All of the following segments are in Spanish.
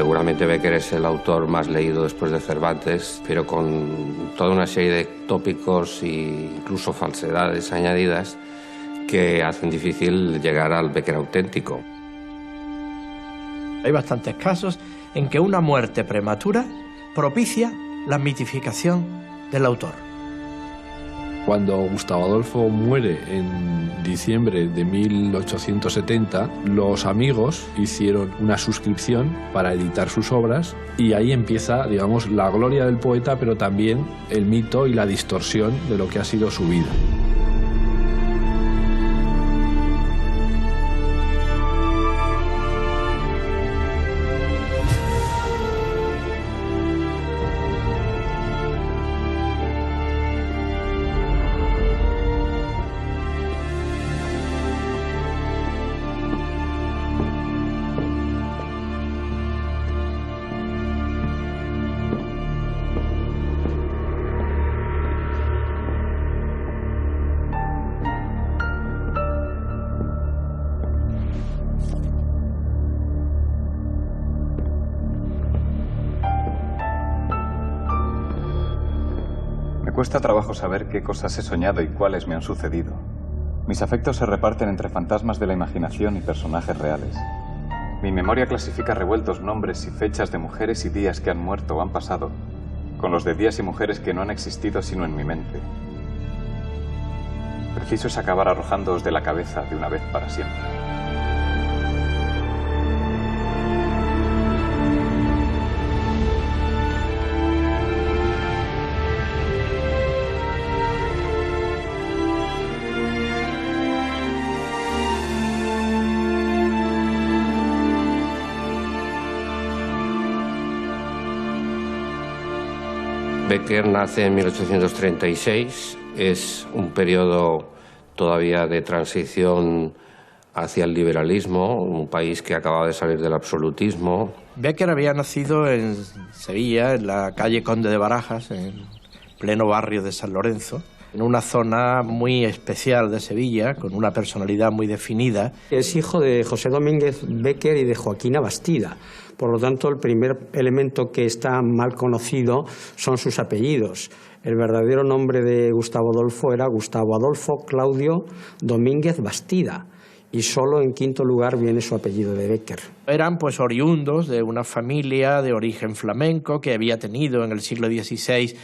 Seguramente Bécquer es el autor más leído después de Cervantes, pero con toda una serie de tópicos e incluso falsedades añadidas que hacen difícil llegar al Bécquer auténtico. Hay bastantes casos en que una muerte prematura propicia la mitificación del autor. Cuando Gustavo Adolfo muere en diciembre de 1870, los amigos hicieron una suscripción para editar sus obras y ahí empieza, digamos, la gloria del poeta, pero también el mito y la distorsión de lo que ha sido su vida. Me cuesta trabajo saber qué cosas he soñado y cuáles me han sucedido. Mis afectos se reparten entre fantasmas de la imaginación y personajes reales. Mi memoria clasifica revueltos nombres y fechas de mujeres y días que han muerto o han pasado, con los de días y mujeres que no han existido sino en mi mente. Preciso es acabar arrojándoos de la cabeza de una vez para siempre. Bécquer nace en 1836, es un periodo todavía de transición hacia el liberalismo, un país que acababa de salir del absolutismo. Bécquer había nacido en Sevilla, en la calle Conde de Barajas, en pleno barrio de San Lorenzo, en una zona muy especial de Sevilla, con una personalidad muy definida. Es hijo de José Domínguez Bécquer y de Joaquina Bastida. Por lo tanto, el primer elemento que está mal conocido son sus apellidos. El verdadero nombre de Gustavo Adolfo era Gustavo Adolfo Claudio Domínguez Bastida. Y solo en quinto lugar viene su apellido de Bécquer. Eran pues oriundos de una familia de origen flamenco que había tenido en el siglo XVI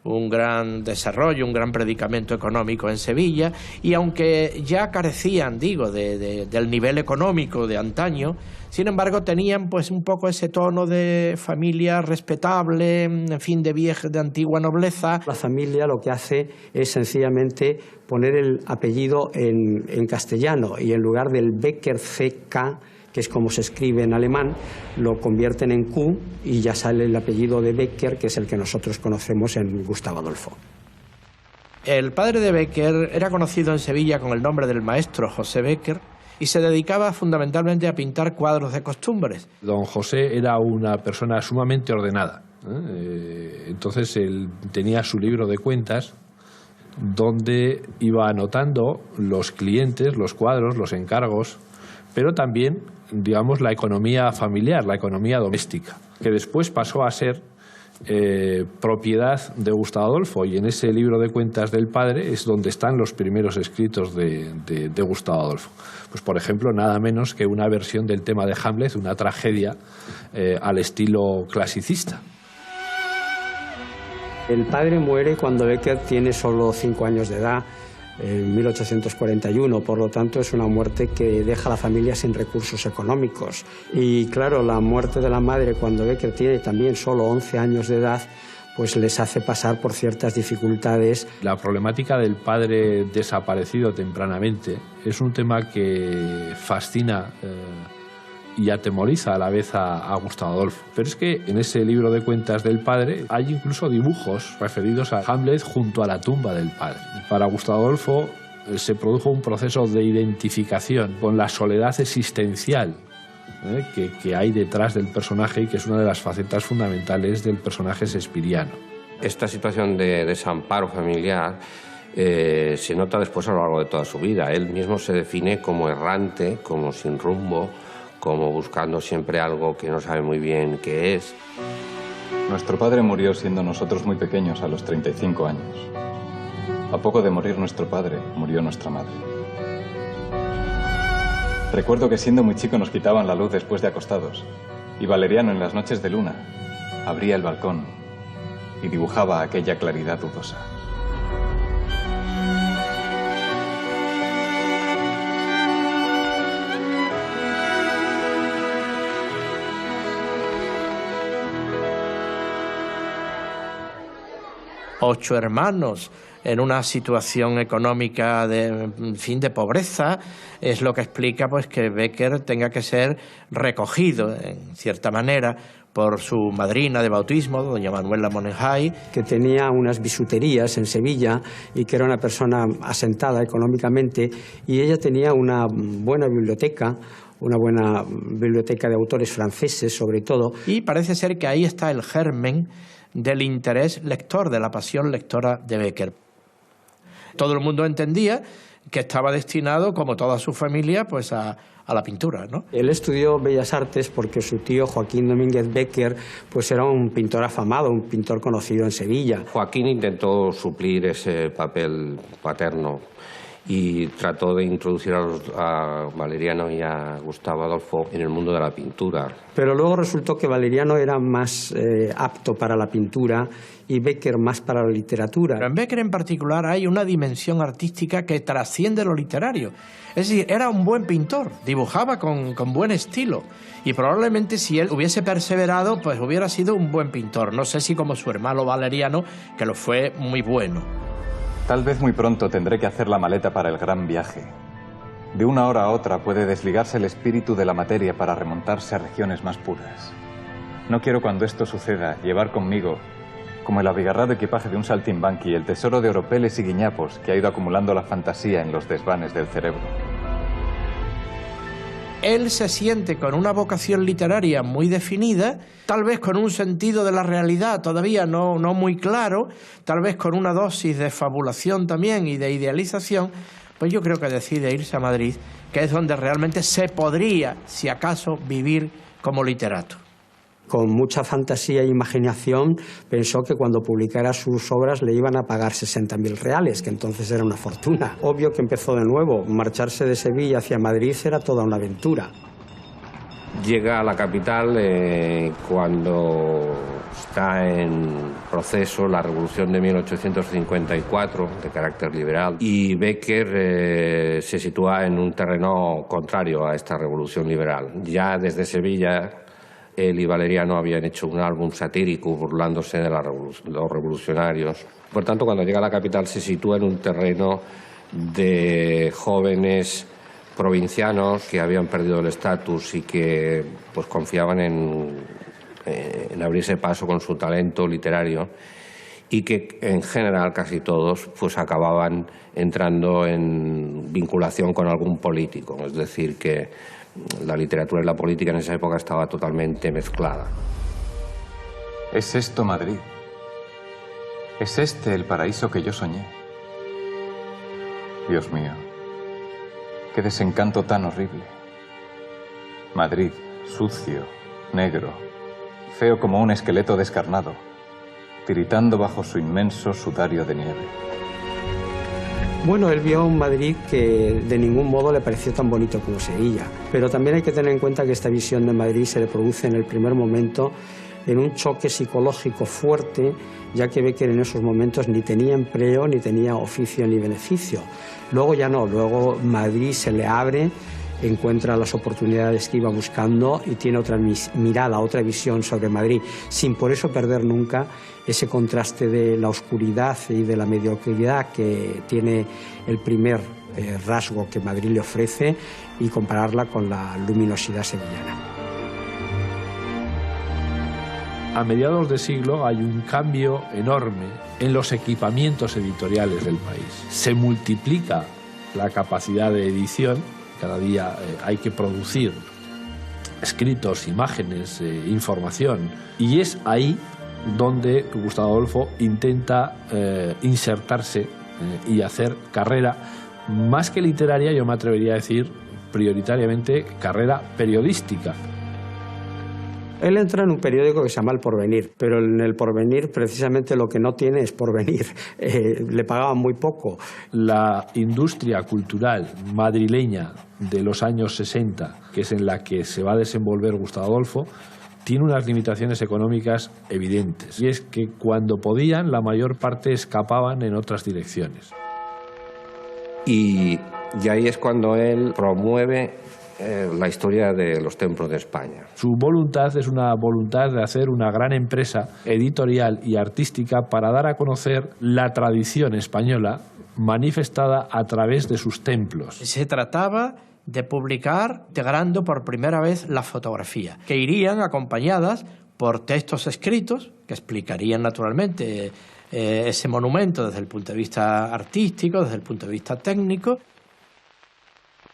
un gran desarrollo, un gran predicamento económico en Sevilla, y aunque ya carecían, digo, del nivel económico de antaño, sin embargo tenían pues un poco ese tono de familia respetable, en fin, de antigua nobleza. La familia lo que hace es sencillamente poner el apellido en castellano y en lugar del Bécquer CK, que es como se escribe en alemán, lo convierten en Q y ya sale el apellido de Bécquer, que es el que nosotros conocemos en Gustavo Adolfo. El padre de Bécquer era conocido en Sevilla con el nombre del maestro José Bécquer y se dedicaba fundamentalmente a pintar cuadros de costumbres. Don José era una persona sumamente ordenada, entonces él tenía su libro de cuentas donde iba anotando los clientes, los cuadros, los encargos, pero también, digamos, la economía familiar, la economía doméstica, que después pasó a ser propiedad de Gustavo Adolfo, y en ese libro de cuentas del padre es donde están los primeros escritos de Gustavo Adolfo. Pues, por ejemplo, nada menos que una versión del tema de Hamlet, una tragedia al estilo clasicista. El padre muere cuando Bécquer tiene solo 5 años de edad, en 1841, por lo tanto es una muerte que deja a la familia sin recursos económicos. Y claro, la muerte de la madre cuando Bécquer tiene también solo 11 años de edad, pues les hace pasar por ciertas dificultades. La problemática del padre desaparecido tempranamente es un tema que fascina y atemoriza a la vez a Gustavo Adolfo. Pero es que en ese libro de cuentas del padre hay incluso dibujos referidos a Hamlet junto a la tumba del padre. Para Gustavo Adolfo se produjo un proceso de identificación con la soledad existencial que hay detrás del personaje y que es una de las facetas fundamentales del personaje shakespeariano. Esta situación de desamparo familiar se nota después a lo largo de toda su vida. Él mismo se define como errante, como sin rumbo, como buscando siempre algo que no sabe muy bien qué es. Nuestro padre murió siendo nosotros muy pequeños, a los 35 años. A poco de morir nuestro padre, murió nuestra madre. Recuerdo que siendo muy chico nos quitaban la luz después de acostados. Y Valeriano, en las noches de luna, abría el balcón y dibujaba aquella claridad dudosa. Ocho hermanos en una situación económica de pobreza, es lo que explica pues que Bécquer tenga que ser recogido en cierta manera por su madrina de bautismo, doña Manuela Monenjay, que tenía unas bisuterías en Sevilla y que era una persona asentada económicamente, y ella tenía una buena biblioteca de autores franceses sobre todo. Y parece ser que ahí está el germen del interés lector, de la pasión lectora de Bécquer. Todo el mundo entendía que estaba destinado, como toda su familia, pues a la pintura, ¿no? Él estudió Bellas Artes porque su tío Joaquín Domínguez Bécquer pues era un pintor afamado, un pintor conocido en Sevilla. Joaquín intentó suplir ese papel paterno y trató de introducir a Valeriano y a Gustavo Adolfo en el mundo de la pintura. Pero luego resultó que Valeriano era más apto para la pintura y Bécquer más para la literatura. Pero en Bécquer en particular hay una dimensión artística que trasciende lo literario. Es decir, era un buen pintor, dibujaba con buen estilo y probablemente si él hubiese perseverado pues hubiera sido un buen pintor. No sé si como su hermano Valeriano, que lo fue muy bueno. Tal vez muy pronto tendré que hacer la maleta para el gran viaje. De una hora a otra puede desligarse el espíritu de la materia para remontarse a regiones más puras. No quiero, cuando esto suceda, llevar conmigo, como el abigarrado equipaje de un saltimbanqui, el tesoro de oropeles y guiñapos que ha ido acumulando la fantasía en los desvanes del cerebro. Él se siente con una vocación literaria muy definida, tal vez con un sentido de la realidad todavía no muy claro, tal vez con una dosis de fabulación también y de idealización, pues yo creo que decide irse a Madrid, que es donde realmente se podría, si acaso, vivir como literato. Con mucha fantasía e imaginación pensó que cuando publicara sus obras le iban a pagar 60.000 reales, que entonces era una fortuna. Obvio que empezó de nuevo. Marcharse de Sevilla hacia Madrid era toda una aventura. Llega a la capital cuando está en proceso la Revolución de 1854, de carácter liberal, y Bécquer se sitúa en un terreno contrario a esta Revolución liberal. Ya desde Sevilla, él y Valeriano habían hecho un álbum satírico burlándose de los revolucionarios. Por tanto, cuando llega a la capital se sitúa en un terreno de jóvenes provincianos que habían perdido el estatus y que pues confiaban en abrirse paso con su talento literario, y que en general casi todos pues acababan entrando en vinculación con algún político. Es decir, que la literatura y la política en esa época estaba totalmente mezclada. ¿Es esto Madrid? ¿Es este el paraíso que yo soñé? Dios mío, qué desencanto tan horrible. Madrid, sucio, negro, feo como un esqueleto descarnado, tiritando bajo su inmenso sudario de nieve. Bueno, él vio un Madrid que de ningún modo le pareció tan bonito como Sevilla. Pero también hay que tener en cuenta que esta visión de Madrid se le produce en el primer momento en un choque psicológico fuerte, ya que Bécquer en esos momentos ni tenía empleo, ni tenía oficio, ni beneficio. Luego ya no, luego Madrid se le abre, encuentra las oportunidades que iba buscando y tiene otra mirada, otra visión sobre Madrid, sin por eso perder nunca ese contraste de la oscuridad y de la mediocridad que tiene el primer rasgo que Madrid le ofrece y compararla con la luminosidad sevillana. A mediados de siglo hay un cambio enorme en los equipamientos editoriales del país. Se multiplica la capacidad de edición. Cada día hay que producir escritos, imágenes, información. Y es ahí donde Gustavo Adolfo intenta insertarse y hacer carrera, más que literaria, yo me atrevería a decir, prioritariamente carrera periodística. Él entra en un periódico que se llama El Porvenir, pero en El Porvenir precisamente lo que no tiene es porvenir. Le pagaban muy poco. La industria cultural madrileña de los años 60, que es en la que se va a desenvolver Gustavo Adolfo, tiene unas limitaciones económicas evidentes. Y es que cuando podían, la mayor parte escapaban en otras direcciones. Y ahí es cuando él promueve la historia de los templos de España. Su voluntad es una voluntad de hacer una gran empresa editorial y artística para dar a conocer la tradición española manifestada a través de sus templos. Se trataba de publicar integrando por primera vez la fotografía, que irían acompañadas por textos escritos que explicarían naturalmente ese monumento desde el punto de vista artístico, desde el punto de vista técnico.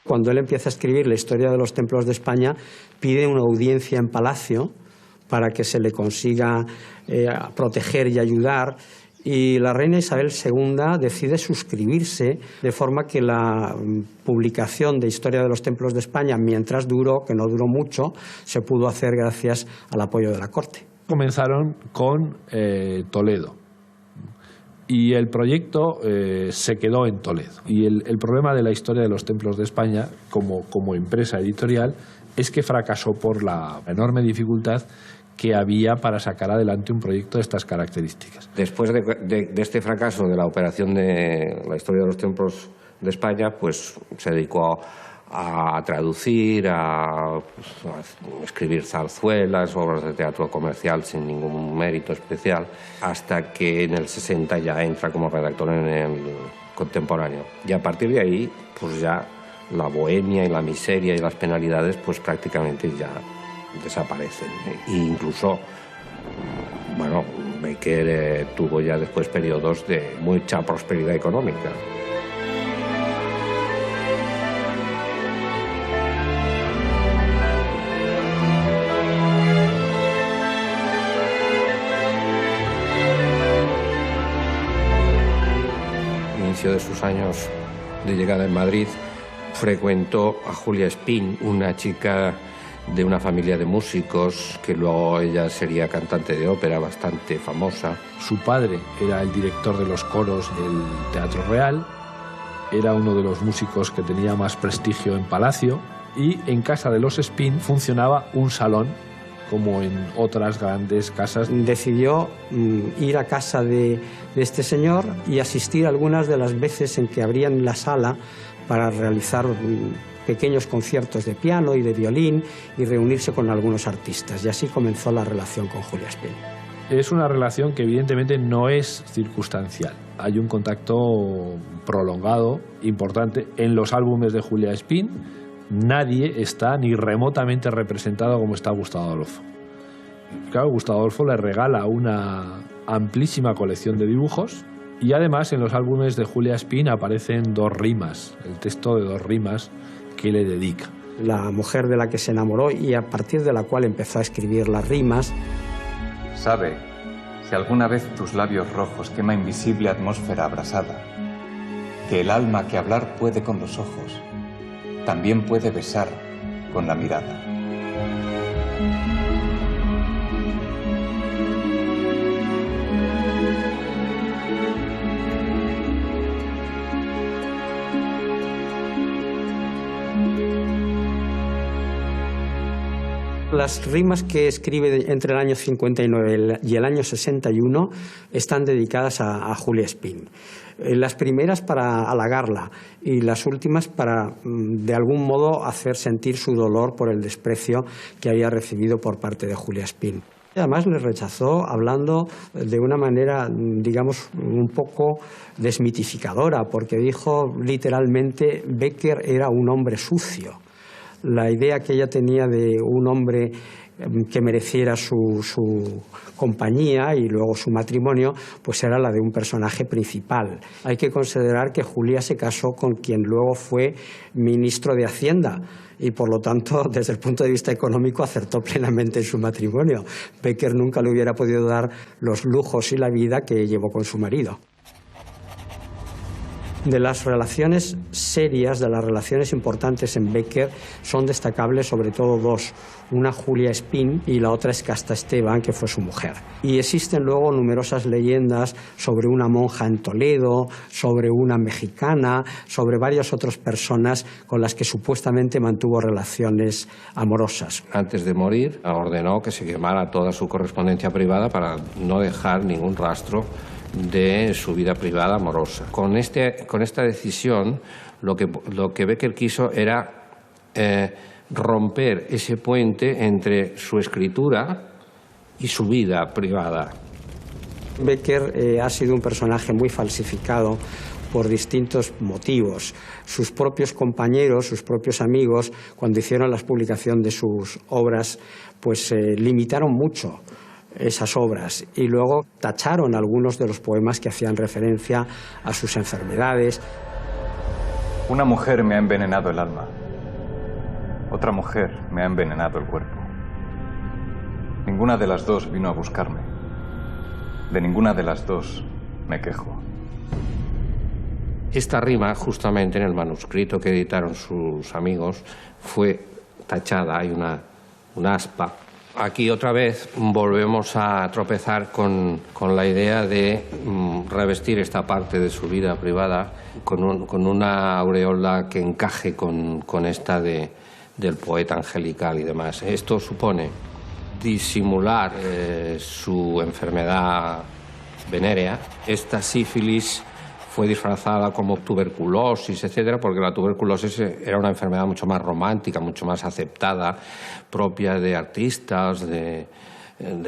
Cuando él empieza a escribir la historia de los templos de España, pide una audiencia en Palacio para que se le consiga proteger y ayudar. Y la reina Isabel II decide suscribirse, de forma que la publicación de Historia de los Templos de España, mientras duró, que no duró mucho, se pudo hacer gracias al apoyo de la corte. Comenzaron con Toledo. Y el proyecto se quedó en Toledo. Y el problema de la Historia de los Templos de España, como empresa editorial, es que fracasó por la enorme dificultad que había para sacar adelante un proyecto de estas características. Después de este fracaso de la operación de la Historia de los Templos de España, pues se dedicó a traducir, a escribir zarzuelas, obras de teatro comercial sin ningún mérito especial, hasta que en el 60 ya entra como redactor en el Contemporáneo. Y a partir de ahí, pues ya la bohemia y la miseria y las penalidades pues prácticamente ya desaparecen. E incluso, bueno, Bécquer tuvo ya después periodos de mucha prosperidad económica. De sus años de llegada en Madrid, frecuentó a Julia Espín, una chica de una familia de músicos, que luego ella sería cantante de ópera bastante famosa. Su padre era el director de los coros del Teatro Real, era uno de los músicos que tenía más prestigio en Palacio, y en casa de los Espín funcionaba un salón, como en otras grandes casas. Decidió ir a casa de este señor y asistir algunas de las veces en que abrían la sala para realizar pequeños conciertos de piano y de violín y reunirse con algunos artistas. Y así comenzó la relación con Julia Espín. Es una relación que evidentemente no es circunstancial. Hay un contacto prolongado, importante. En los álbumes de Julia Espín nadie está ni remotamente representado como está Gustavo Adolfo. Claro, Gustavo Adolfo le regala una amplísima colección de dibujos y además en los álbumes de Julia Espín aparecen 2 rimas, el texto de 2 rimas que le dedica. La mujer de la que se enamoró y a partir de la cual empezó a escribir las rimas. Sabe, si alguna vez tus labios rojos quema invisible atmósfera abrasada, que el alma que hablar puede con los ojos, también puede besar con la mirada. Las rimas que escribe entre el año 59 y el año 61 están dedicadas a Julia Espín. Las primeras para halagarla y las últimas para, de algún modo, hacer sentir su dolor por el desprecio que había recibido por parte de Julia Espín. Además le rechazó hablando de una manera, digamos, un poco desmitificadora, porque dijo literalmente Bécquer era un hombre sucio. La idea que ella tenía de un hombre que mereciera su compañía y luego su matrimonio, pues era la de un personaje principal. Hay que considerar que Julia se casó con quien luego fue ministro de Hacienda y por lo tanto, desde el punto de vista económico, acertó plenamente en su matrimonio. Bécquer nunca le hubiera podido dar los lujos y la vida que llevó con su marido. De las relaciones serias, de las relaciones importantes en Becker, son destacables sobre todo dos. Una, Julia Espín, y la otra es Casta Esteban, que fue su mujer. Y existen luego numerosas leyendas sobre una monja en Toledo, sobre una mexicana, sobre varias otras personas con las que supuestamente mantuvo relaciones amorosas. Antes de morir, ordenó que se quemara toda su correspondencia privada para no dejar ningún rastro de su vida privada amorosa. Con esta decisión, lo que Becker quiso era romper ese puente entre su escritura y su vida privada. Becker ha sido un personaje muy falsificado por distintos motivos. Sus propios compañeros, sus propios amigos, cuando hicieron la publicación de sus obras, pues limitaron mucho esas obras y luego tacharon algunos de los poemas que hacían referencia a sus enfermedades. Una mujer me ha envenenado el alma. Otra mujer me ha envenenado el cuerpo. Ninguna de las dos vino a buscarme. De ninguna de las dos me quejo. Esta rima, justamente en el manuscrito que editaron sus amigos, fue tachada, hay una aspa. Aquí otra vez volvemos a tropezar con la idea de revestir esta parte de su vida privada con una aureola que encaje con esta del poeta angelical y demás. Esto supone disimular su enfermedad venérea. Esta sífilis fue disfrazada como tuberculosis, etcétera, porque la tuberculosis era una enfermedad mucho más romántica, mucho más aceptada, propia de artistas, de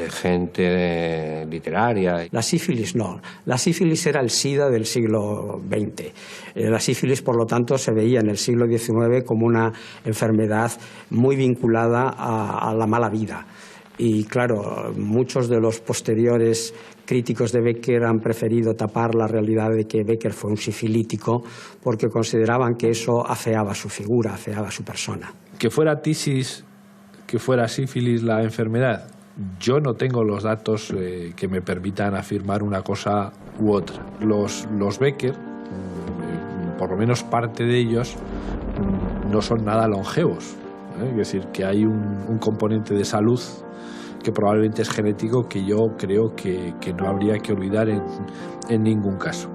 gente literaria. La sífilis no. La sífilis era el SIDA del siglo XX. La sífilis, por lo tanto, se veía en el siglo XIX como una enfermedad muy vinculada a la mala vida. Y claro, muchos de los posteriores críticos de Becker han preferido tapar la realidad de que Becker fue un sifilítico porque consideraban que eso afeaba su figura, afeaba su persona. Que fuera tisis, que fuera sífilis la enfermedad, yo no tengo los datos que me permitan afirmar una cosa u otra. Los Becker, por lo menos parte de ellos, no son nada longevos. Es decir, que hay un componente de salud que probablemente es genético, que yo creo que no habría que olvidar en ningún caso.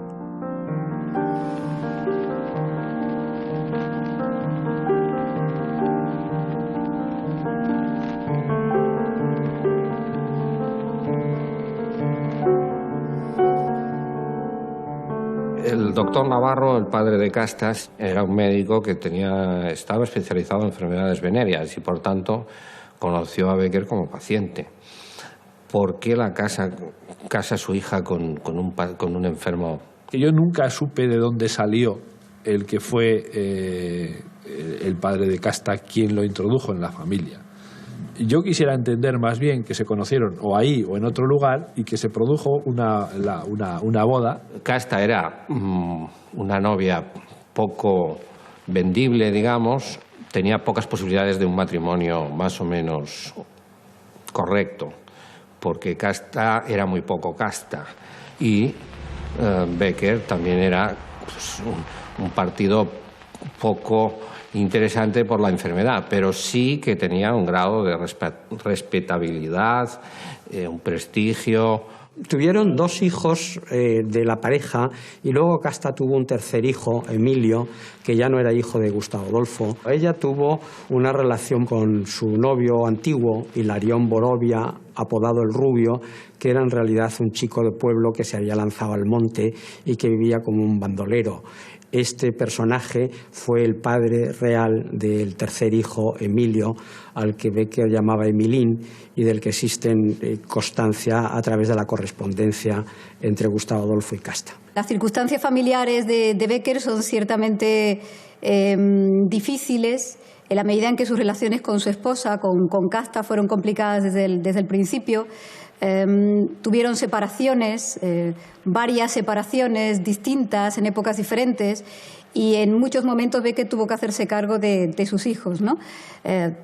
El doctor Navarro, el padre de Castas, era un médico que estaba especializado en enfermedades venéreas y, por tanto, conoció a Becker como paciente. ¿Por qué la casa a su hija con un enfermo? Yo nunca supe de dónde salió el que fue el padre de Casta quien lo introdujo en la familia. Yo quisiera entender más bien que se conocieron o ahí o en otro lugar y que se produjo una boda. Casta era una novia poco vendible, digamos. Tenía pocas posibilidades de un matrimonio más o menos correcto, porque Casta era muy poco casta y Becker también era pues, un partido poco interesante por la enfermedad, pero sí que tenía un grado de respetabilidad, un prestigio. Tuvieron dos hijos de la pareja y luego Casta tuvo un tercer hijo, Emilio, que ya no era hijo de Gustavo Adolfo. Ella tuvo una relación con su novio antiguo, Hilarión Borovia, apodado El Rubio, que era en realidad un chico de pueblo que se había lanzado al monte y que vivía como un bandolero. Este personaje fue el padre real del tercer hijo, Emilio, al que Becker llamaba Emilín y del que existe constancia a través de la correspondencia entre Gustavo Adolfo y Casta. Las circunstancias familiares de Becker son ciertamente difíciles en la medida en que sus relaciones con su esposa, con Casta, fueron complicadas desde el principio. Tuvieron separaciones, varias separaciones distintas en épocas diferentes y en muchos momentos Becker tuvo que hacerse cargo de sus hijos, ¿no?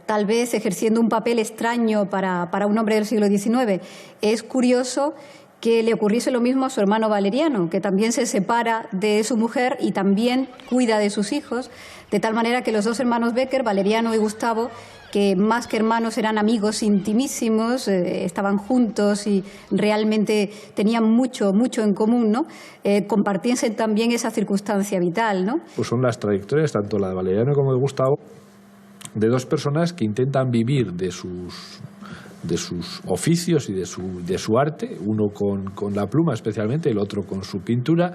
Tal vez ejerciendo un papel extraño para un hombre del siglo XIX. Es curioso que le ocurriese lo mismo a su hermano Valeriano, que también se separa de su mujer y también cuida de sus hijos, de tal manera que los dos hermanos Becker, Valeriano y Gustavo, que más que hermanos eran amigos intimísimos, estaban juntos y realmente tenían mucho en común, ¿no? Compartiesen también esa circunstancia vital, ¿no? Pues son las trayectorias, tanto la de Valeriano como de Gustavo, de dos personas que intentan vivir de sus oficios y de su arte, uno con la pluma especialmente, el otro con su pintura,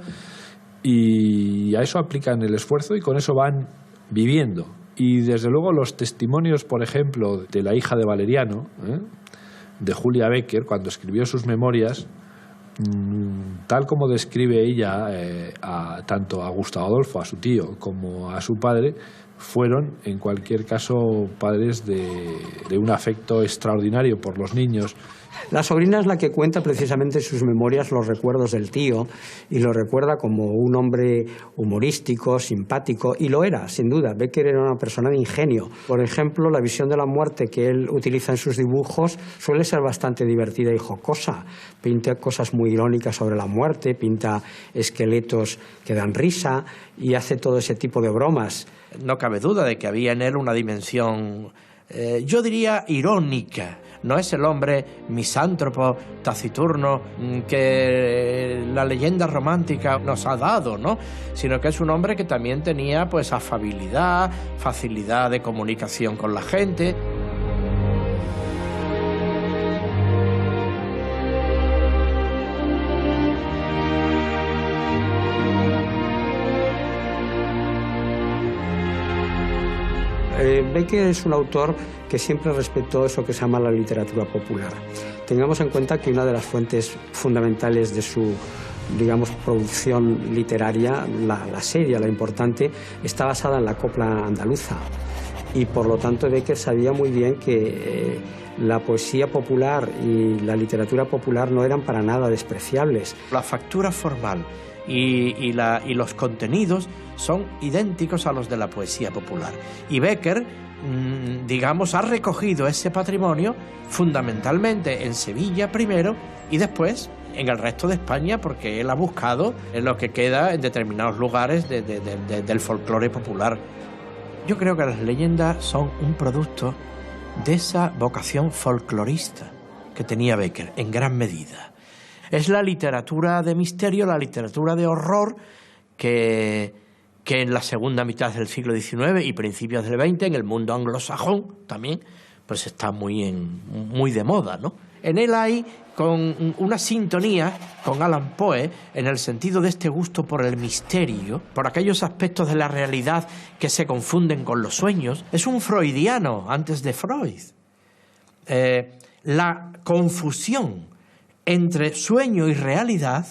y a eso aplican el esfuerzo y con eso van viviendo. Y desde luego los testimonios, por ejemplo, de la hija de Valeriano, de Julia Becker, cuando escribió sus memorias, tal como describe ella tanto a Gustavo Adolfo, a su tío, como a su padre, fueron, en cualquier caso, padres de un afecto extraordinario por los niños. La sobrina es la que cuenta precisamente en sus memorias los recuerdos del tío, y lo recuerda como un hombre humorístico, simpático, y lo era, sin duda. Becker era una persona de ingenio. Por ejemplo, la visión de la muerte que él utiliza en sus dibujos suele ser bastante divertida y jocosa. Pinta cosas muy irónicas sobre la muerte, pinta esqueletos que dan risa y hace todo ese tipo de bromas. No cabe duda de que había en él una dimensión, yo diría, irónica. No es el hombre misántropo, taciturno, que la leyenda romántica nos ha dado, ¿no? Sino que es un hombre que también tenía, pues, afabilidad, facilidad de comunicación con la gente. Becker es un autor que siempre respetó eso que se llama la literatura popular. Tengamos en cuenta que una de las fuentes fundamentales de su, digamos, producción literaria, la seria, la importante, está basada en la copla andaluza. Y por lo tanto Becker sabía muy bien que la poesía popular y la literatura popular no eran para nada despreciables. La factura formal y los contenidos son idénticos a los de la poesía popular. Y Becker, digamos, ha recogido ese patrimonio fundamentalmente en Sevilla primero y después en el resto de España, porque él ha buscado en lo que queda en determinados lugares del folclore popular. Yo creo que las leyendas son un producto de esa vocación folclorista que tenía Becker en gran medida. Es la literatura de misterio, la literatura de horror que en la segunda mitad del siglo XIX y principios del XX, en el mundo anglosajón también, pues está muy de moda, ¿no? En él hay con una sintonía con Allan Poe en el sentido de este gusto por el misterio, por aquellos aspectos de la realidad que se confunden con los sueños. Es un freudiano antes de Freud. La confusión entre sueño y realidad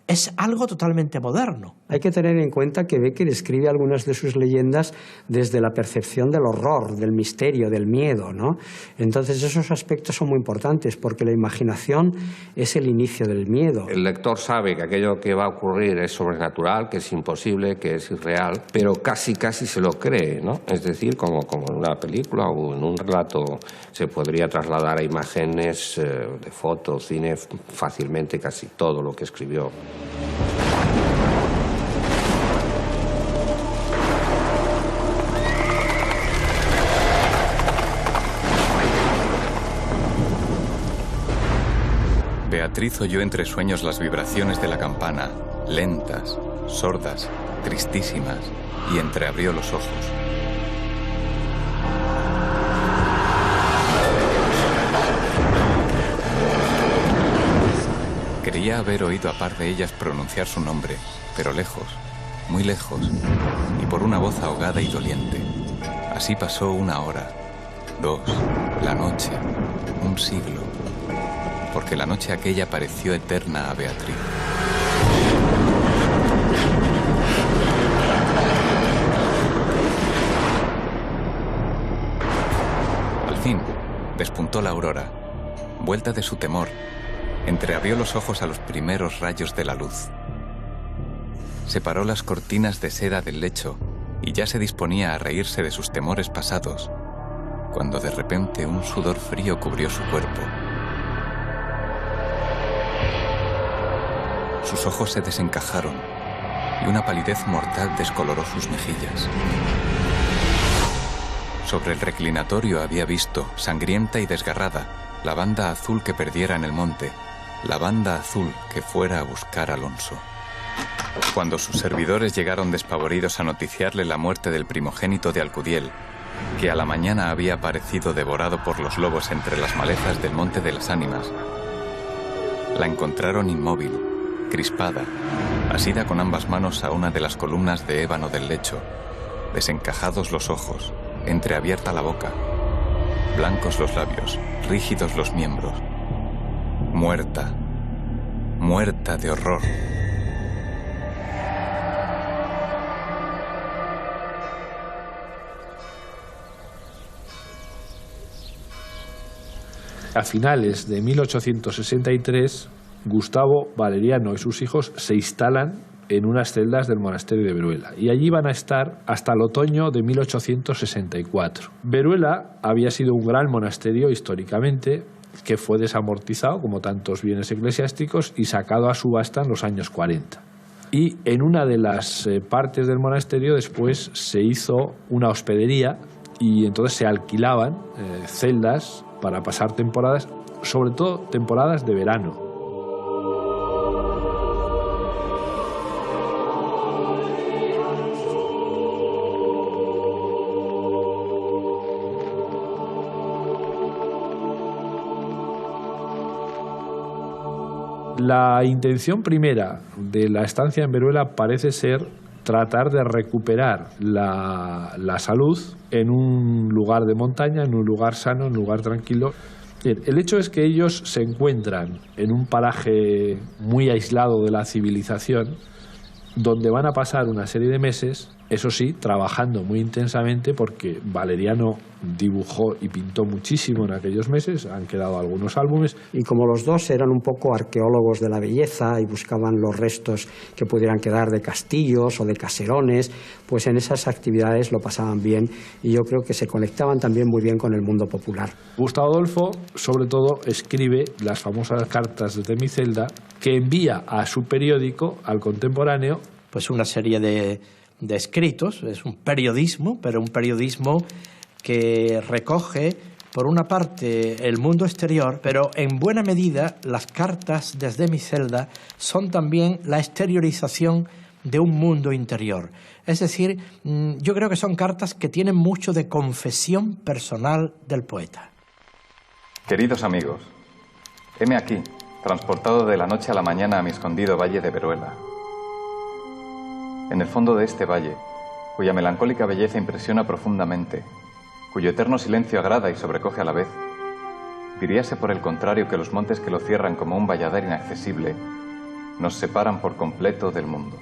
es algo totalmente moderno. Hay que tener en cuenta que Becker escribe algunas de sus leyendas desde la percepción del horror, del misterio, del miedo, ¿no? Entonces esos aspectos son muy importantes porque la imaginación es el inicio del miedo. El lector sabe que aquello que va a ocurrir es sobrenatural, que es imposible, que es irreal, pero casi se lo cree, ¿no? Es decir, como en una película o en un relato se podría trasladar a imágenes de fotos, cine, fácilmente casi todo lo que escribió. Beatriz oyó entre sueños las vibraciones de la campana, lentas, sordas, tristísimas, y entreabrió los ojos. Creía haber oído a par de ellas pronunciar su nombre, pero lejos, muy lejos, y por una voz ahogada y doliente. Así pasó 1 hora, 2, la noche, 1 siglo, porque la noche aquella pareció eterna a Beatriz. Al fin, despuntó la aurora. Vuelta de su temor, entreabrió los ojos a los primeros rayos de la luz. Separó las cortinas de seda del lecho y ya se disponía a reírse de sus temores pasados, cuando de repente un sudor frío cubrió su cuerpo. sus ojos se desencajaron y una palidez mortal descoloró sus mejillas. Sobre el reclinatorio había visto, sangrienta y desgarrada, la banda azul que perdiera en el monte, la banda azul que fuera a buscar a Alonso. Cuando sus servidores llegaron despavoridos a noticiarle la muerte del primogénito de Alcudiel, que a la mañana había aparecido devorado por los lobos entre las malezas del Monte de las Ánimas, la encontraron inmóvil, crispada, asida con ambas manos a una de las columnas de ébano del lecho, desencajados los ojos, entreabierta la boca, blancos los labios, rígidos los miembros. Muerta, muerta de horror. A finales de 1863, Gustavo Valeriano y sus hijos se instalan en unas celdas del monasterio de Veruela y allí van a estar hasta el otoño de 1864. Veruela había sido un gran monasterio históricamente que fue desamortizado como tantos bienes eclesiásticos y sacado a subasta en los años 40. Y en una de las partes del monasterio después se hizo una hospedería y entonces se alquilaban celdas para pasar temporadas, sobre todo temporadas de verano. La intención primera de la estancia en Veruela parece ser tratar de recuperar la salud en un lugar de montaña, en un lugar sano, en un lugar tranquilo. Bien, el hecho es que ellos se encuentran en un paraje muy aislado de la civilización, donde van a pasar una serie de meses, eso sí, trabajando muy intensamente, porque Valeriano dibujó y pintó muchísimo en aquellos meses, han quedado algunos álbumes. Y como los dos eran un poco arqueólogos de la belleza y buscaban los restos que pudieran quedar de castillos o de caserones, pues en esas actividades lo pasaban bien y yo creo que se conectaban también muy bien con el mundo popular. Gustavo Adolfo, sobre todo, escribe las famosas cartas desde mi celda que envía a su periódico, al Contemporáneo, pues una serie de escritos, es un periodismo, pero un periodismo que recoge, por una parte, el mundo exterior, pero en buena medida las cartas desde mi celda son también la exteriorización de un mundo interior. Es decir, yo creo que son cartas que tienen mucho de confesión personal del poeta. Queridos amigos, heme aquí, transportado de la noche a la mañana a mi escondido valle de Veruela. En el fondo de este valle, cuya melancólica belleza impresiona profundamente, cuyo eterno silencio agrada y sobrecoge a la vez, diríase por el contrario que los montes que lo cierran como un valladar inaccesible nos separan por completo del mundo.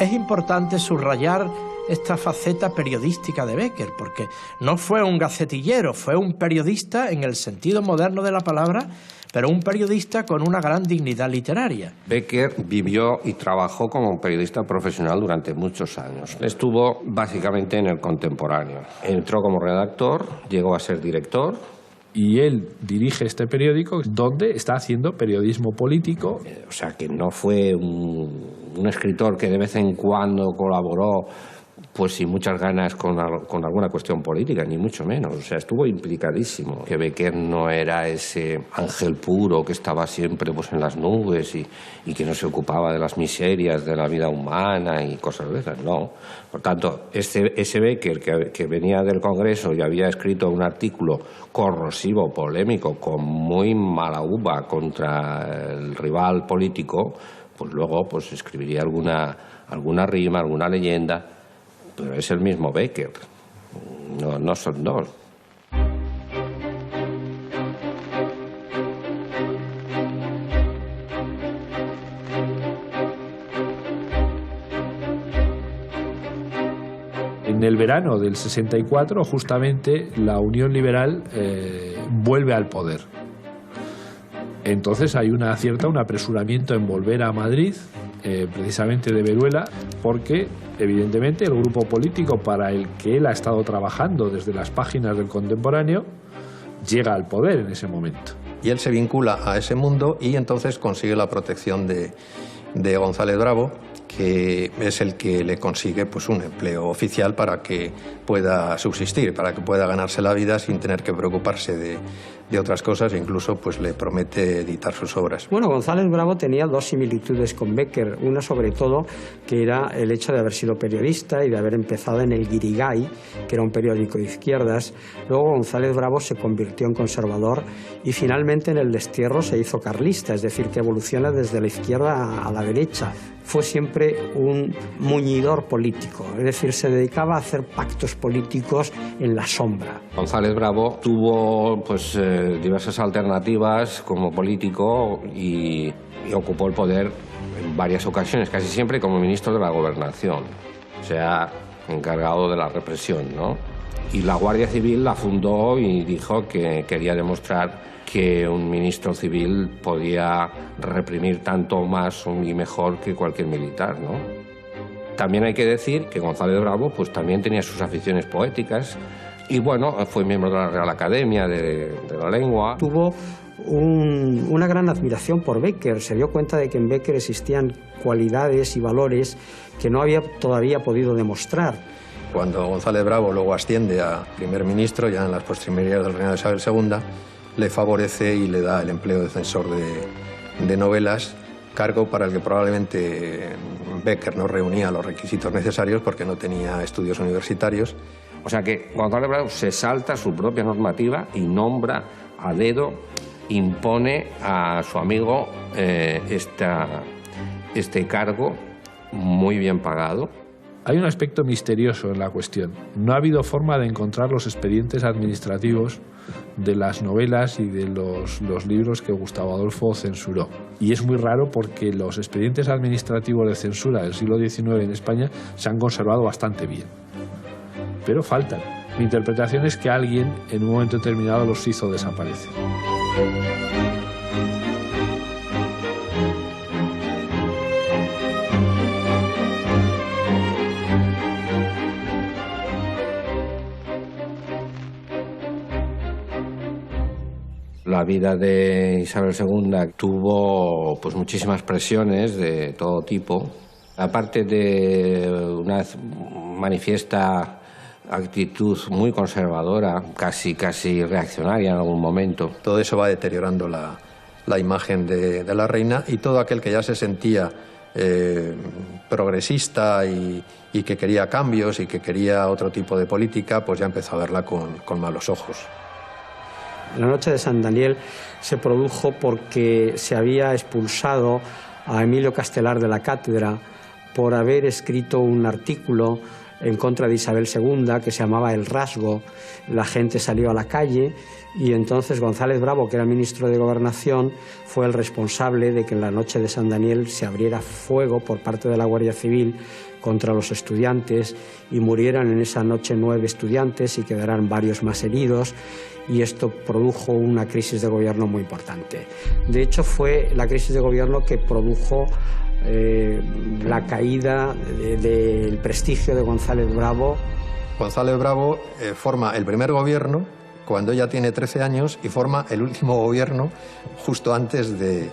Es importante subrayar esta faceta periodística de Bécquer, porque no fue un gacetillero, fue un periodista en el sentido moderno de la palabra, pero un periodista con una gran dignidad literaria. Bécquer vivió y trabajó como periodista profesional durante muchos años. Estuvo básicamente en el Contemporáneo. Entró como redactor, llegó a ser director. Y él dirige este periódico donde está haciendo periodismo político. O sea, que no fue un escritor que de vez en cuando colaboró pues sin muchas ganas con alguna cuestión política, ni mucho menos. O sea, estuvo implicadísimo. Que Bécquer no era ese ángel puro que estaba siempre pues en las nubes y que no se ocupaba de las miserias de la vida humana y cosas de esas, no. Por tanto, ese Bécquer que venía del Congreso y había escrito un artículo corrosivo, polémico, con muy mala uva contra el rival político, pues luego pues escribiría alguna rima, alguna leyenda. Pero es el mismo Bécquer, no son dos. En el verano del 64, justamente, la Unión Liberal vuelve al poder. Entonces hay un apresuramiento en volver a Madrid, precisamente de Veruela, porque evidentemente el grupo político para el que él ha estado trabajando desde las páginas del Contemporáneo llega al poder en ese momento. y él se vincula a ese mundo y entonces consigue la protección de González Bravo, que es el que le consigue pues un empleo oficial para que pueda subsistir, para que pueda ganarse la vida sin tener que preocuparse de otras cosas, e incluso pues le promete editar sus obras. Bueno, González Bravo tenía dos similitudes con Bécquer, una sobre todo que era el hecho de haber sido periodista y de haber empezado en el Guirigay, que era un periódico de izquierdas. Luego González Bravo se convirtió en conservador y finalmente en El destierro se hizo carlista, es decir, que evoluciona desde la izquierda a la derecha. Fue siempre un muñidor político, es decir, se dedicaba a hacer pactos políticos en la sombra. González Bravo tuvo pues diversas alternativas como político y ocupó el poder en varias ocasiones, casi siempre como ministro de la Gobernación, o sea, encargado de la represión, ¿no? Y la Guardia Civil la fundó y dijo que quería demostrar que un ministro civil podía reprimir tanto más y mejor que cualquier militar, ¿no? También hay que decir que González Bravo pues también tenía sus aficiones poéticas y bueno, fue miembro de la Real Academia de la Lengua. Tuvo una gran admiración por Bécquer, se dio cuenta de que en Bécquer existían cualidades y valores que no había todavía podido demostrar. Cuando González Bravo luego asciende a primer ministro, ya en las postrimerías del reinado de Isabel II, le favorece y le da el empleo de censor de novelas, cargo para el que probablemente Bécquer no reunía los requisitos necesarios porque no tenía estudios universitarios. O sea que González Bravo se salta su propia normativa y nombra a dedo, impone a su amigo este cargo muy bien pagado. Hay un aspecto misterioso en la cuestión. No ha habido forma de encontrar los expedientes administrativos de las novelas y de los libros que Gustavo Adolfo censuró. Y es muy raro porque los expedientes administrativos de censura del siglo XIX en España se han conservado bastante bien. Pero faltan. Mi interpretación es que alguien en un momento determinado los hizo desaparecer. La vida de Isabel II tuvo pues muchísimas presiones de todo tipo. Aparte de una manifiesta actitud muy conservadora, casi reaccionaria en algún momento. Todo eso va deteriorando la imagen de la reina, y todo aquel que ya se sentía progresista y que quería cambios y que quería otro tipo de política, pues ya empezó a verla con malos ojos. La noche de San Daniel se produjo porque se había expulsado a Emilio Castelar de la cátedra por haber escrito un artículo en contra de Isabel II que se llamaba El Rasgo. La gente salió a la calle y entonces González Bravo, que era ministro de Gobernación, fue el responsable de que en la noche de San Daniel se abriera fuego por parte de la Guardia Civil contra los estudiantes y murieran en esa noche 9 estudiantes y quedaran varios más heridos, y esto produjo una crisis de gobierno muy importante. De hecho, fue la crisis de gobierno que produjo la caída del prestigio de González Bravo. González Bravo forma el primer gobierno cuando ella tiene 13 años y forma el último gobierno justo antes del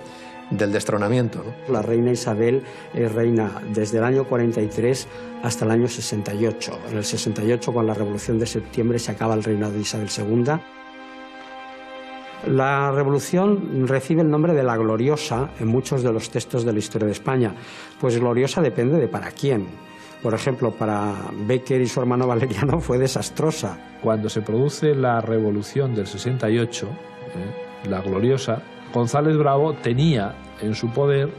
destronamiento, ¿no? La reina Isabel es reina desde el año 43 hasta el año 68. En el 68, con la Revolución de Septiembre, se acaba el reinado de Isabel II. La revolución recibe el nombre de la Gloriosa en muchos de los textos de la historia de España. Pues gloriosa depende de para quién. Por ejemplo, para Bécquer y su hermano Valeriano fue desastrosa. Cuando se produce la revolución del 68, la Gloriosa, González Bravo tenía en su poder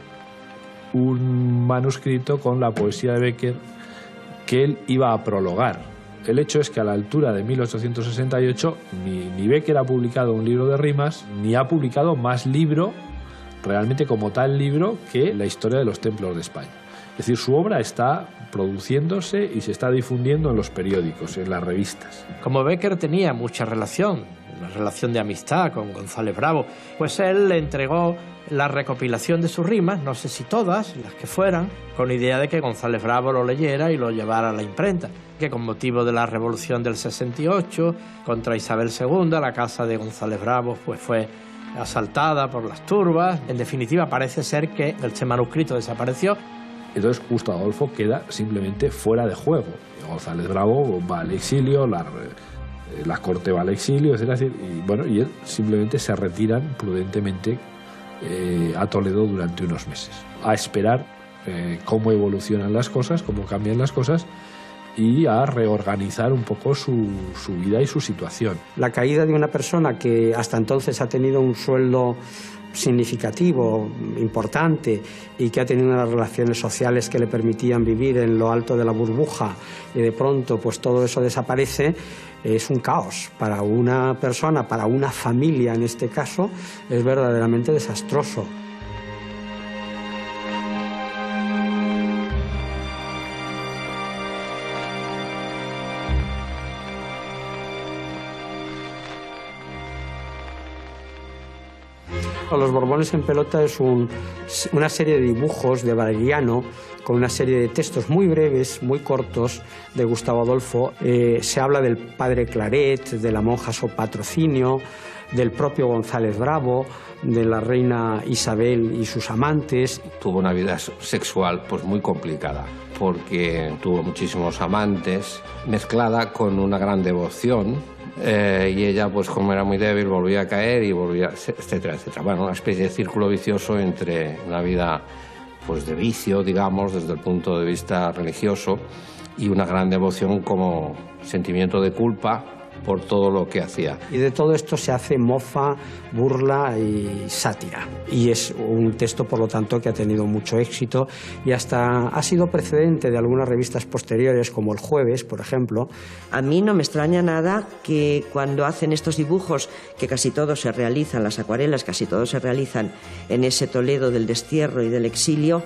un manuscrito con la poesía de Bécquer que él iba a prologar. El hecho es que a la altura de 1868 ni Bécquer ha publicado un libro de rimas, ni ha publicado más libro, realmente como tal libro, que la historia de los templos de España. Es decir, su obra está produciéndose y se está difundiendo en los periódicos, en las revistas. Como Bécquer tenía mucha relación, una relación de amistad con González Bravo, pues él le entregó la recopilación de sus rimas, no sé si todas, las que fueran, con idea de que González Bravo lo leyera y lo llevara a la imprenta, que con motivo de la revolución del 68 contra Isabel II, la casa de González Bravo pues fue asaltada por las turbas. En definitiva, parece ser que este manuscrito desapareció. Entonces Gustavo Adolfo queda simplemente fuera de juego. González Bravo va al exilio, la corte va al exilio, es decir, y él simplemente se retiran prudentemente a Toledo durante unos meses, a esperar cómo evolucionan las cosas, cómo cambian las cosas, y a reorganizar un poco su vida y su situación. La caída de una persona que hasta entonces ha tenido un sueldo significativo, importante, y que ha tenido unas relaciones sociales que le permitían vivir en lo alto de la burbuja, y de pronto pues todo eso desaparece, es un caos. Para una persona, para una familia en este caso, es verdaderamente desastroso. Los Borbones en pelota es una serie de dibujos de Valeriano con una serie de textos muy breves, muy cortos de Gustavo Adolfo. Se habla del padre Claret, de la monja Sor Patrocinio, del propio González Bravo, de la reina Isabel y sus amantes. Tuvo una vida sexual pues muy complicada, porque tuvo muchísimos amantes, mezclada con una gran devoción. Y ella, pues como era muy débil, volvía a caer y volvía, etcétera, etcétera. Bueno, una especie de círculo vicioso entre una vida pues de vicio, digamos, desde el punto de vista religioso, y una gran devoción como sentimiento de culpa por todo lo que hacía. Y de todo esto se hace mofa, burla y sátira. Y es un texto, por lo tanto, que ha tenido mucho éxito y hasta ha sido precedente de algunas revistas posteriores, como El Jueves, por ejemplo. A mí no me extraña nada que cuando hacen estos dibujos, que casi todos se realizan, las acuarelas casi todos se realizan en ese Toledo del destierro y del exilio,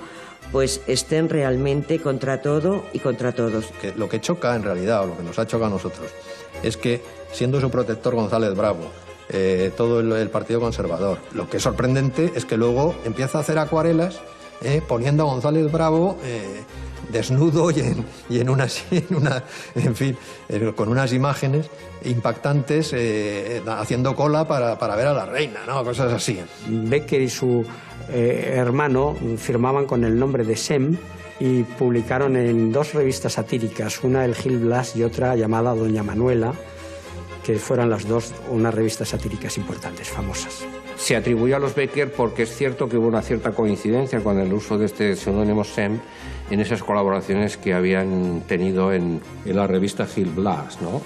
pues estén realmente contra todo y contra todos. Lo que choca, en realidad, o lo que nos ha chocado a nosotros, es que, siendo su protector González Bravo, todo el Partido Conservador, lo que es sorprendente es que luego empieza a hacer acuarelas poniendo a González Bravo desnudo con unas imágenes impactantes, haciendo cola para ver a la reina, ¿no? Cosas así. Bécquer y su hermano firmaban con el nombre de Sem y publicaron en dos revistas satíricas, una El Gil Blas y otra llamada Doña Manuela, que fueron las dos unas revistas satíricas importantes, famosas. Se atribuyó a los Bécquer porque es cierto que hubo una cierta coincidencia con el uso de este seudónimo Sem en esas colaboraciones que habían tenido en la revista Gil Blas, ¿no?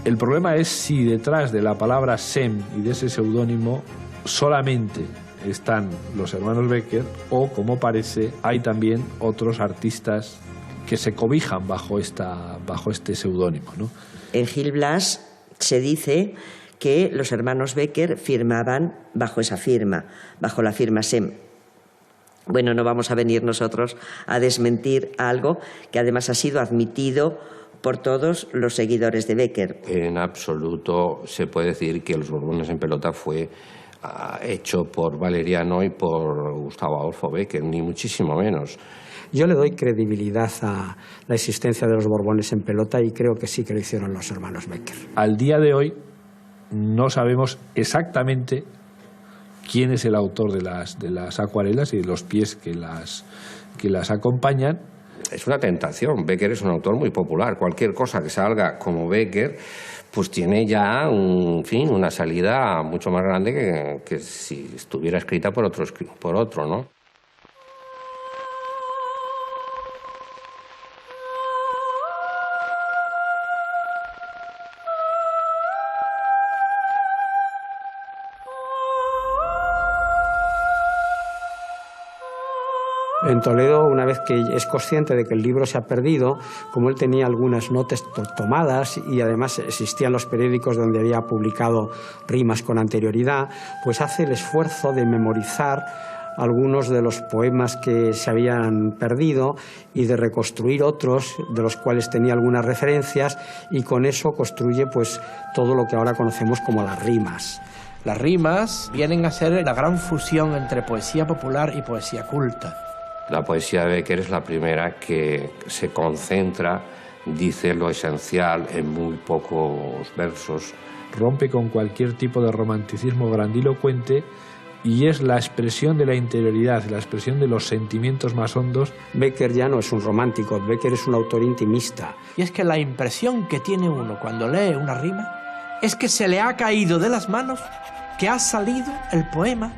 El problema es si detrás de la palabra Sem y de ese seudónimo solamente están los hermanos Bécquer, o, como parece, hay también otros artistas que se cobijan bajo este seudónimo, ¿no? En Gil Blas se dice que los hermanos Bécquer firmaban bajo esa firma, bajo la firma Sem. Bueno, no vamos a venir nosotros a desmentir algo que además ha sido admitido por todos los seguidores de Bécquer. En absoluto se puede decir que Los Borbones en pelota fue hecho por Valeriano y por Gustavo Adolfo Bécquer, ni muchísimo menos. Yo le doy credibilidad a la existencia de Los Borbones en pelota y creo que sí que lo hicieron los hermanos Bécquer. Al día de hoy no sabemos exactamente quién es el autor de las acuarelas y de los pies que las acompañan. Es una tentación. Bécquer es un autor muy popular. Cualquier cosa que salga como Bécquer pues tiene ya una salida mucho más grande que si estuviera escrita por otro, ¿no? En Toledo, una vez que es consciente de que el libro se ha perdido, como él tenía algunas notas tomadas y además existían los periódicos donde había publicado rimas con anterioridad, pues hace el esfuerzo de memorizar algunos de los poemas que se habían perdido y de reconstruir otros de los cuales tenía algunas referencias, y con eso construye pues todo lo que ahora conocemos como las rimas. Las rimas vienen a ser la gran fusión entre poesía popular y poesía culta. La poesía de Bécquer es la primera que se concentra, dice lo esencial en muy pocos versos. Rompe con cualquier tipo de romanticismo grandilocuente y es la expresión de la interioridad, la expresión de los sentimientos más hondos. Becker ya no es un romántico, Becker es un autor intimista. Y es que la impresión que tiene uno cuando lee una rima es que se le ha caído de las manos, que ha salido el poema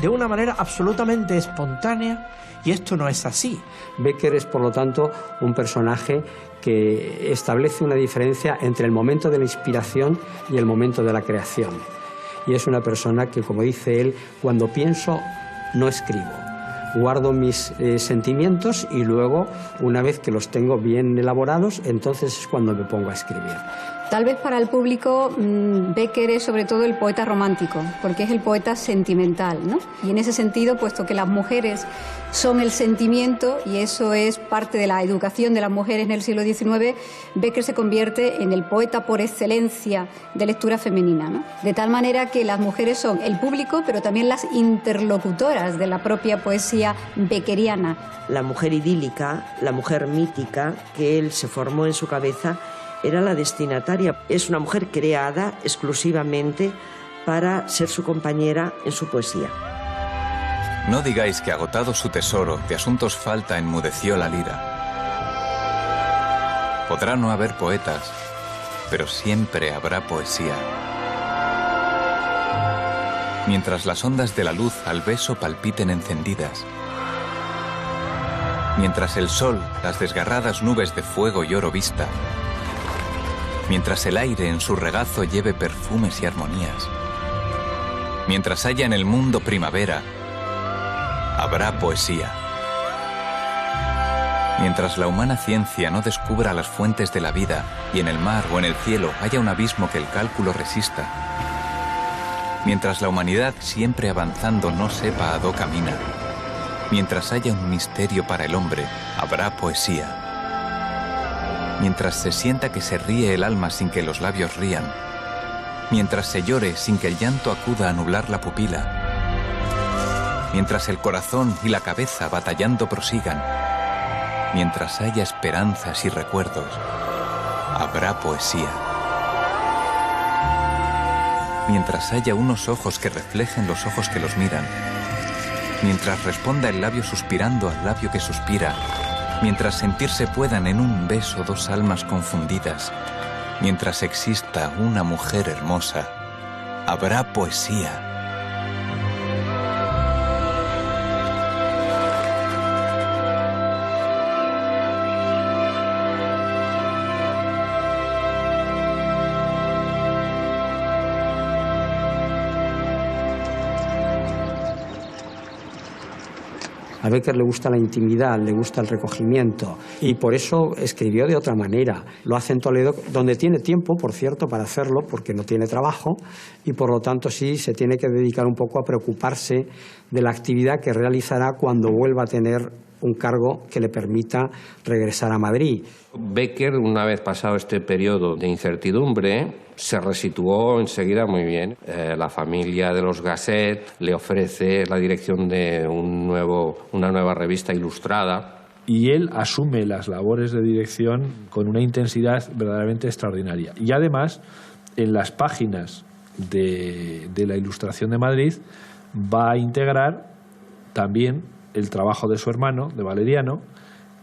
de una manera absolutamente espontánea, y esto no es así. Becker es, por lo tanto, un personaje que establece una diferencia entre el momento de la inspiración y el momento de la creación. Y es una persona que, como dice él, cuando pienso, no escribo. Guardo mis sentimientos y luego, una vez que los tengo bien elaborados, entonces es cuando me pongo a escribir. Tal vez para el público Becker es sobre todo el poeta romántico, porque es el poeta sentimental, ¿no? Y en ese sentido, puesto que las mujeres son el sentimiento, y eso es parte de la educación de las mujeres en el siglo XIX, Becker se convierte en el poeta por excelencia de lectura femenina, ¿no? De tal manera que las mujeres son el público, pero también las interlocutoras de la propia poesía beckeriana. La mujer idílica, la mujer mítica que él se formó en su cabeza, era la destinataria. Es una mujer creada exclusivamente para ser su compañera en su poesía. No digáis que agotado su tesoro, de asuntos falta enmudeció la lira. Podrá no haber poetas, pero siempre habrá poesía. Mientras las ondas de la luz al beso palpiten encendidas, mientras el sol las desgarradas nubes de fuego y oro vista, mientras el aire en su regazo lleve perfumes y armonías, mientras haya en el mundo primavera, habrá poesía. Mientras la humana ciencia no descubra las fuentes de la vida y en el mar o en el cielo haya un abismo que el cálculo resista, mientras la humanidad siempre avanzando no sepa a dó camina, mientras haya un misterio para el hombre, habrá poesía. Mientras se sienta que se ríe el alma sin que los labios rían, mientras se llore sin que el llanto acuda a nublar la pupila, mientras el corazón y la cabeza batallando prosigan, mientras haya esperanzas y recuerdos, habrá poesía. Mientras haya unos ojos que reflejen los ojos que los miran, mientras responda el labio suspirando al labio que suspira, mientras sentirse puedan en un beso dos almas confundidas, mientras exista una mujer hermosa, habrá poesía. A Becker le gusta la intimidad, le gusta el recogimiento y por eso escribió de otra manera. Lo hace en Toledo, donde tiene tiempo, por cierto, para hacerlo, porque no tiene trabajo y por lo tanto sí se tiene que dedicar un poco a preocuparse de la actividad que realizará cuando vuelva a tener un cargo que le permita regresar a Madrid. Becker, una vez pasado este periodo de incertidumbre, se resituó enseguida muy bien. La familia de los Gasset le ofrece la dirección de una nueva revista ilustrada. Y él asume las labores de dirección con una intensidad verdaderamente extraordinaria. Y además, en las páginas de la Ilustración de Madrid, va a integrar también el trabajo de su hermano, de Valeriano,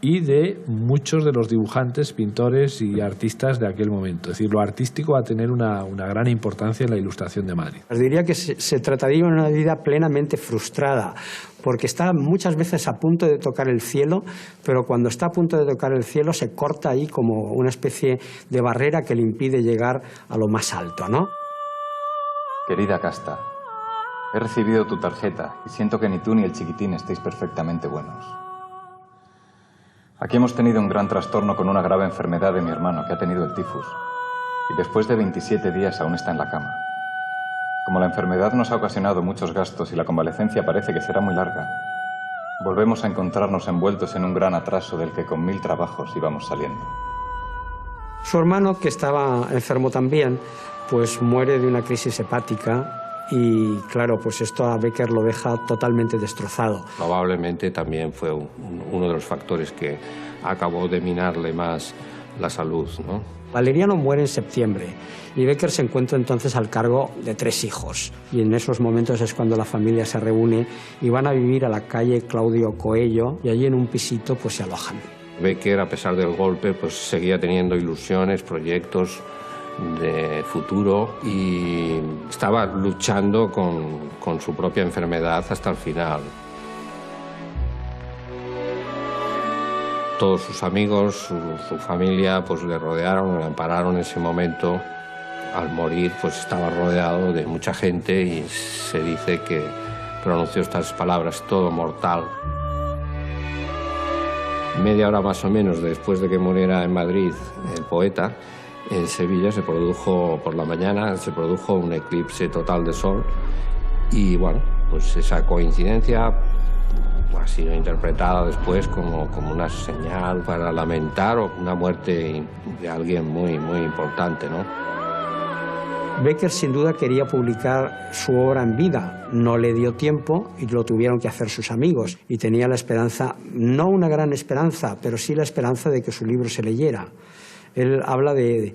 y de muchos de los dibujantes, pintores y artistas de aquel momento. Es decir, lo artístico va a tener una gran importancia en la Ilustración de Madrid. Os diría que se trataría de una vida plenamente frustrada, porque está muchas veces a punto de tocar el cielo, pero cuando está a punto de tocar el cielo se corta ahí como una especie de barrera que le impide llegar a lo más alto, ¿no? Querida Casta, he recibido tu tarjeta y siento que ni tú ni el chiquitín estéis perfectamente buenos. Aquí hemos tenido un gran trastorno con una grave enfermedad de mi hermano que ha tenido el tifus y después de 27 días aún está en la cama. Como la enfermedad nos ha ocasionado muchos gastos y la convalecencia parece que será muy larga, volvemos a encontrarnos envueltos en un gran atraso del que con 1000 trabajos íbamos saliendo. Su hermano, que estaba enfermo también, pues muere de una crisis hepática. Y claro, pues esto a Becker lo deja totalmente destrozado. Probablemente también fue uno de los factores que acabó de minarle más la salud, ¿no? Valeriano muere en septiembre y Becker se encuentra entonces al cargo de 3 hijos. Y en esos momentos es cuando la familia se reúne y van a vivir a la calle Claudio Coello y allí en un pisito pues se alojan. Becker, a pesar del golpe, pues seguía teniendo ilusiones, proyectos de futuro y estaba luchando con su propia enfermedad hasta el final. Todos sus amigos, su familia, pues le rodearon, le ampararon en ese momento. Al morir, pues estaba rodeado de mucha gente y se dice que pronunció estas palabras: todo mortal. Media hora más o menos después de que muriera en Madrid el poeta, en Sevilla se produjo, por la mañana, se produjo un eclipse total de sol y bueno, pues esa coincidencia ha sido interpretada después como una señal para lamentar una muerte de alguien muy, muy importante, ¿no? Becker sin duda quería publicar su obra en vida, no le dio tiempo y lo tuvieron que hacer sus amigos y tenía la esperanza, no una gran esperanza, pero sí la esperanza de que su libro se leyera. Él habla de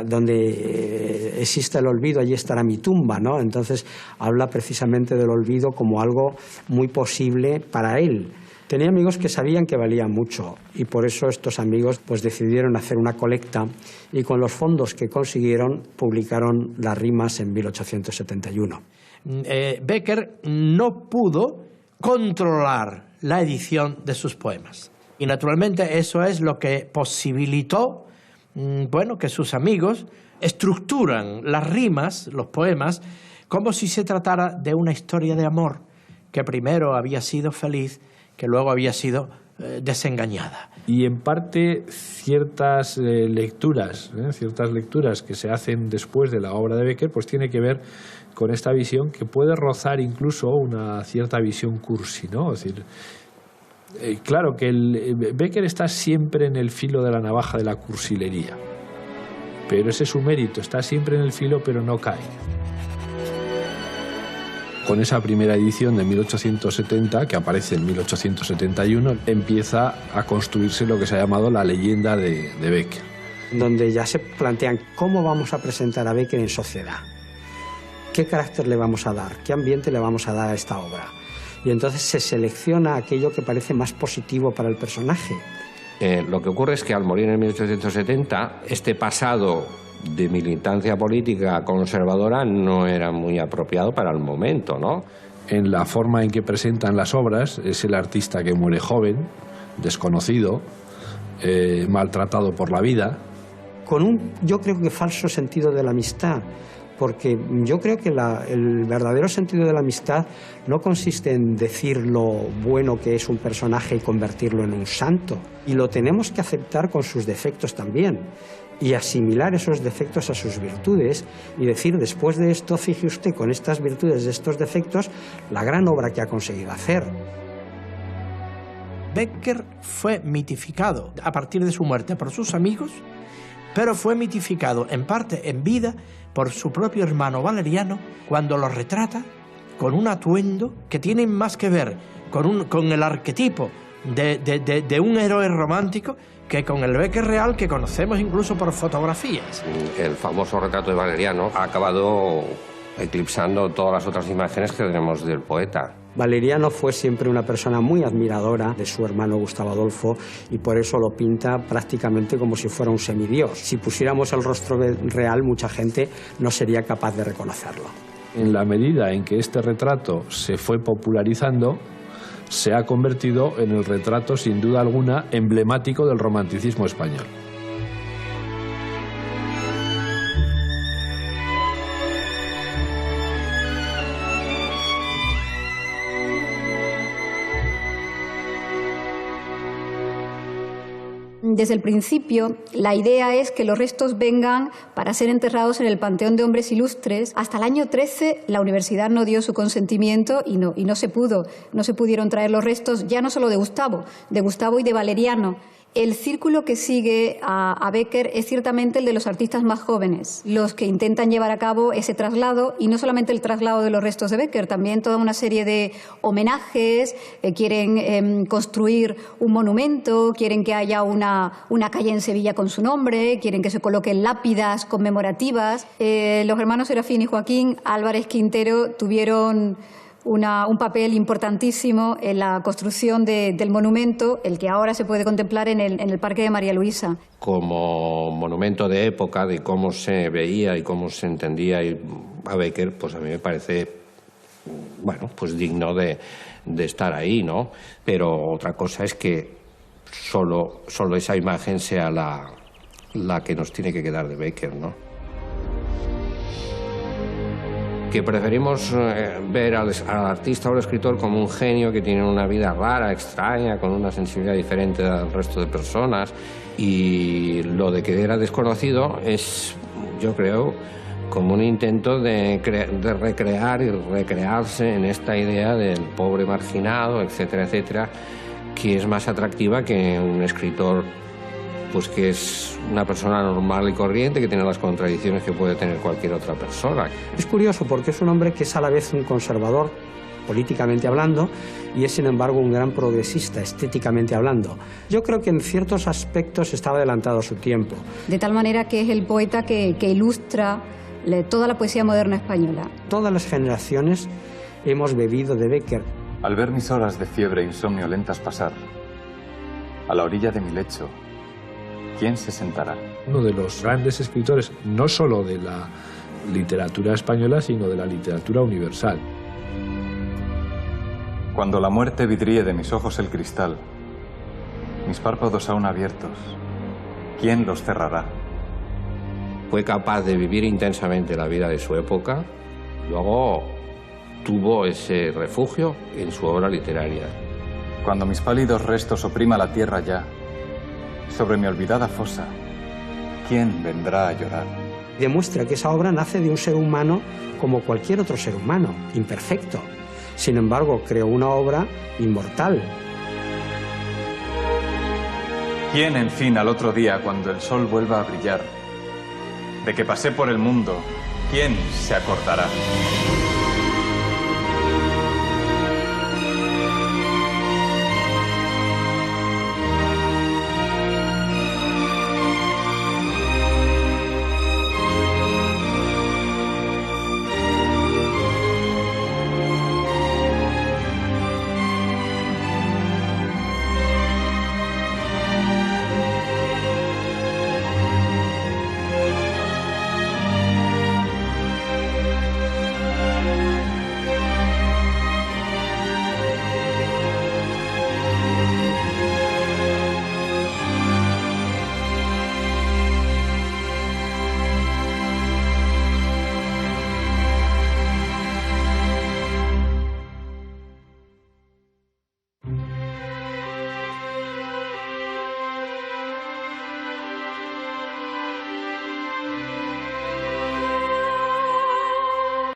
donde exista el olvido, allí estará mi tumba, ¿no? Entonces habla precisamente del olvido como algo muy posible para él. Tenía amigos que sabían que valía mucho y por eso estos amigos pues decidieron hacer una colecta y con los fondos que consiguieron publicaron Las rimas en 1871. Becker no pudo controlar la edición de sus poemas. Y naturalmente eso es lo que posibilitó que sus amigos estructuran las rimas, los poemas, como si se tratara de una historia de amor que primero había sido feliz, que luego había sido desengañada. Y en parte ciertas lecturas que se hacen después de la obra de Becker, pues tiene que ver con esta visión que puede rozar incluso una cierta visión cursi, ¿no? Es decir, claro que Becker está siempre en el filo de la navaja de la cursilería, pero ese es su mérito, está siempre en el filo pero no cae. Con esa primera edición de 1870, que aparece en 1871, empieza a construirse lo que se ha llamado la leyenda de Becker. Donde ya se plantean cómo vamos a presentar a Becker en sociedad, qué carácter le vamos a dar, qué ambiente le vamos a dar a esta obra. Y entonces se selecciona aquello que parece más positivo para el personaje. Lo que ocurre es que al morir en 1870, este pasado de militancia política conservadora no era muy apropiado para el momento, ¿no? En la forma en que presentan las obras, es el artista que muere joven, desconocido, maltratado por la vida. Con yo creo que falso sentido de la amistad, porque yo creo que el verdadero sentido de la amistad no consiste en decir lo bueno que es un personaje y convertirlo en un santo, y lo tenemos que aceptar con sus defectos también, y asimilar esos defectos a sus virtudes y decir, después de esto, fije usted con estas virtudes, de estos defectos, la gran obra que ha conseguido hacer. Becker fue mitificado a partir de su muerte por sus amigos, pero fue mitificado en parte en vida por su propio hermano Valeriano cuando lo retrata con un atuendo que tiene más que ver con el arquetipo de un héroe romántico que con el Becker real que conocemos incluso por fotografías. El famoso retrato de Valeriano ha acabado eclipsando todas las otras imágenes que tenemos del poeta. Valeriano fue siempre una persona muy admiradora de su hermano Gustavo Adolfo y por eso lo pinta prácticamente como si fuera un semidios. Si pusiéramos el rostro real, mucha gente no sería capaz de reconocerlo. En la medida en que este retrato se fue popularizando, se ha convertido en el retrato, sin duda alguna, emblemático del romanticismo español. Desde el principio, la idea es que los restos vengan para ser enterrados en el Panteón de Hombres Ilustres. Hasta el año 13 la universidad no dio su consentimiento y no se pudieron traer los restos, ya no solo de Gustavo y de Valeriano. El círculo que sigue a Becker es ciertamente el de los artistas más jóvenes, los que intentan llevar a cabo ese traslado, y no solamente el traslado de los restos de Becker, también toda una serie de homenajes, quieren construir un monumento, quieren que haya una calle en Sevilla con su nombre, quieren que se coloquen lápidas conmemorativas. Los hermanos Serafín y Joaquín Álvarez Quintero tuvieron un papel importantísimo en la construcción del monumento, el que ahora se puede contemplar en el Parque de María Luisa. Como monumento de época, de cómo se veía y cómo se entendía a Becker, pues a mí me parece, bueno, pues digno de estar ahí, ¿no? Pero otra cosa es que solo esa imagen sea la que nos tiene que quedar de Becker, ¿no? Que preferimos ver al artista o al escritor como un genio que tiene una vida rara, extraña, con una sensibilidad diferente al resto de personas, y lo de que era desconocido es, yo creo, como un intento de recrear y recrearse en esta idea del pobre marginado, etcétera, etcétera, que es más atractiva que un escritor pues que es una persona normal y corriente, que tiene las contradicciones que puede tener cualquier otra persona. Es curioso porque es un hombre que es a la vez un conservador, políticamente hablando, y es sin embargo un gran progresista, estéticamente hablando. Yo creo que en ciertos aspectos estaba adelantado a su tiempo. De tal manera que es el poeta que ilustra toda la poesía moderna española. Todas las generaciones hemos bebido de Becker. Al ver mis horas de fiebre e insomnio lentas pasar, a la orilla de mi lecho, ¿quién se sentará? Uno de los grandes escritores, no solo de la literatura española, sino de la literatura universal. Cuando la muerte vidríe de mis ojos el cristal, mis párpados aún abiertos, ¿quién los cerrará? Fue capaz de vivir intensamente la vida de su época, luego tuvo ese refugio en su obra literaria. Cuando mis pálidos restos oprima la tierra ya, sobre mi olvidada fosa, ¿quién vendrá a llorar? Demuestra que esa obra nace de un ser humano como cualquier otro ser humano, imperfecto. Sin embargo, creó una obra inmortal. ¿Quién, en fin, al otro día, cuando el sol vuelva a brillar, de que pasé por el mundo, quién se acordará?